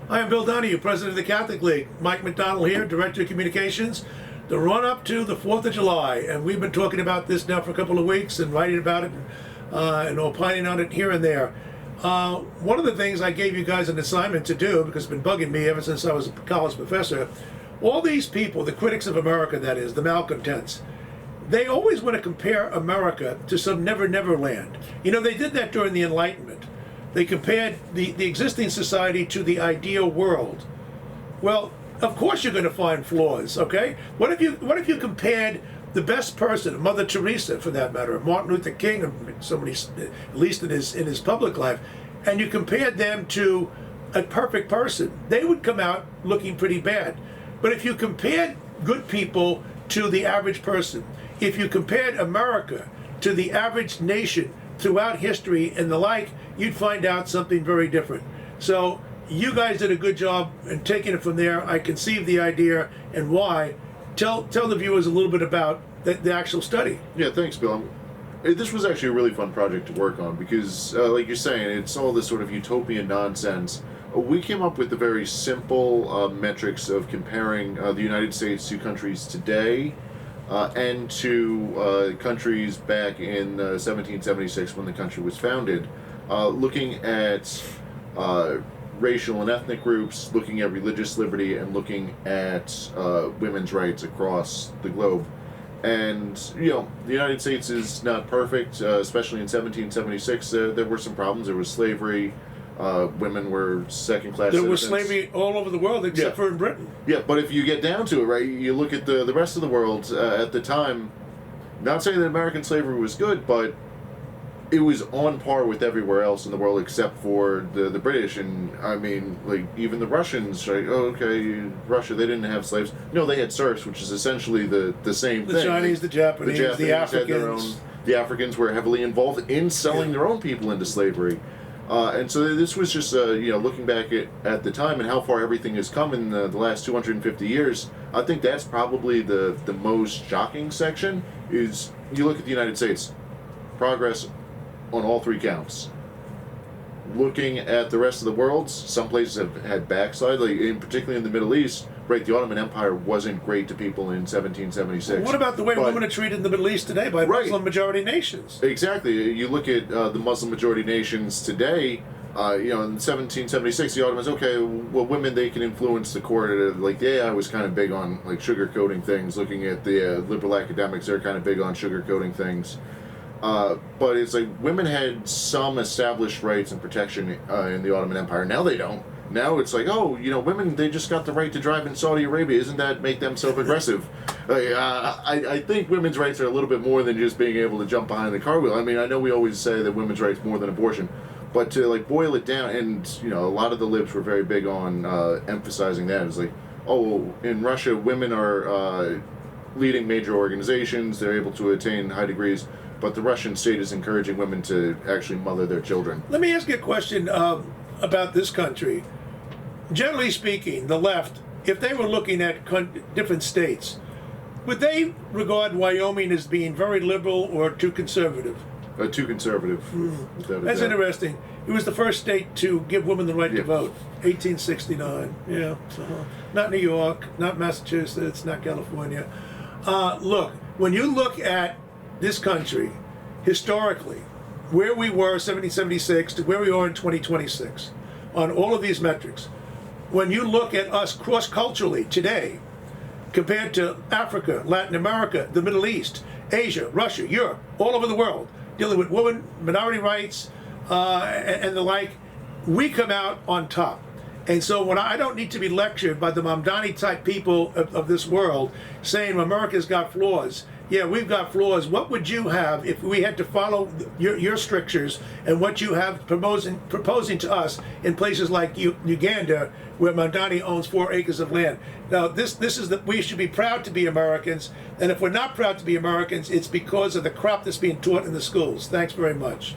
Hi, I'm Bill Donohue, President of the Catholic League. Mike McDonald here, Director of Communications. The run up to the 4th of July, and we've been talking about this now for a couple of weeks and writing about it and opining on it here and there. One of the things I gave you guys an assignment to do, because it's been bugging me ever since I was a college professor, all these people, the critics of America, that is, the malcontents, they always want to compare America to some never land. You know, they did that during the Enlightenment. They compared the existing society to the ideal world. Well, of course you're going to find flaws, okay? What if you compared the best person, Mother Teresa for that matter, Martin Luther King, or somebody, at least in his public life, and you compared them to a perfect person? They would come out looking pretty bad. But if you compared good people to the average person, if you compared America to the average nation throughout history and the like, you'd find out something very different. So you guys did a good job in taking it from there. I conceived the idea and why. Tell the viewers a little bit about the actual study. Yeah, thanks, Bill. This was actually a really fun project to work on because, like you're saying, it's all this sort of utopian nonsense. We came up with the very simple metrics of comparing the United States to countries today and to countries back in 1776 when the country was founded, looking at racial and ethnic groups, looking at religious liberty, and looking at women's rights across the globe. And, you know, the United States is not perfect, especially in 1776. There were some problems. There was slavery. Women were second-class citizens. There was slavery all over the world except for in Britain. Yeah, but if you get down to it, right, you look at the rest of the world at the time, not saying that American slavery was good, but it was on par with everywhere else in the world except for the British. And, I mean, like, even the Russians, right, oh, okay, Russia, they didn't have slaves. No, they had serfs, which is essentially the same thing. The Chinese, the Japanese, the Africans. Had their own, the Africans were heavily involved in selling their own people into slavery. And so this was just, you know, looking back at the time and how far everything has come in the last 250 years, I think that's probably the most shocking section, is you look at the United States, progress on all three counts. Looking at the rest of the world, some places have had backslide, like particularly in the Middle East. Right, the Ottoman Empire wasn't great to people in 1776. Well, what about the way women are treated in the Middle East today by Muslim majority nations? Exactly. You look at the Muslim majority nations today. You know, in 1776, the Ottomans, okay, well, women, they can influence the court. Like, I was kind of big on like sugarcoating things. Looking at the liberal academics, they're kind of big on sugarcoating things. But it's like women had some established rights and protection in the Ottoman Empire. Now they don't. Now it's like, oh, you know, women, they just got the right to drive in Saudi Arabia. Isn't that make them self-aggressive? I think women's rights are a little bit more than just being able to jump behind the car wheel. I mean, I know we always say that women's rights more than abortion, but to like boil it down, and you know, a lot of the libs were very big on emphasizing that. It's like, oh, in Russia, women are leading major organizations. They're able to attain high degrees. But the Russian state is encouraging women to actually mother their children. Let me ask you a question about this country. Generally speaking, the left, if they were looking at different states, would they regard Wyoming as being very liberal or too conservative? Too conservative. That's interesting. It was the first state to give women the right to vote, 1869. Yeah. So, not New York, not Massachusetts, not California. Look, when you look at this country, historically, where we were 1776 to where we are in 2026, on all of these metrics, when you look at us cross-culturally today, compared to Africa, Latin America, the Middle East, Asia, Russia, Europe, all over the world, dealing with women, minority rights, and the like, we come out on top. And so when I don't need to be lectured by the Mamdani type people of this world saying America's got flaws. Yeah, we've got flaws. What would you have if we had to follow your strictures and what you have proposing to us in places like Uganda, where Mamdani owns 4 acres of land? Now, this is that we should be proud to be Americans, and if we're not proud to be Americans, it's because of the crap that's being taught in the schools. Thanks very much.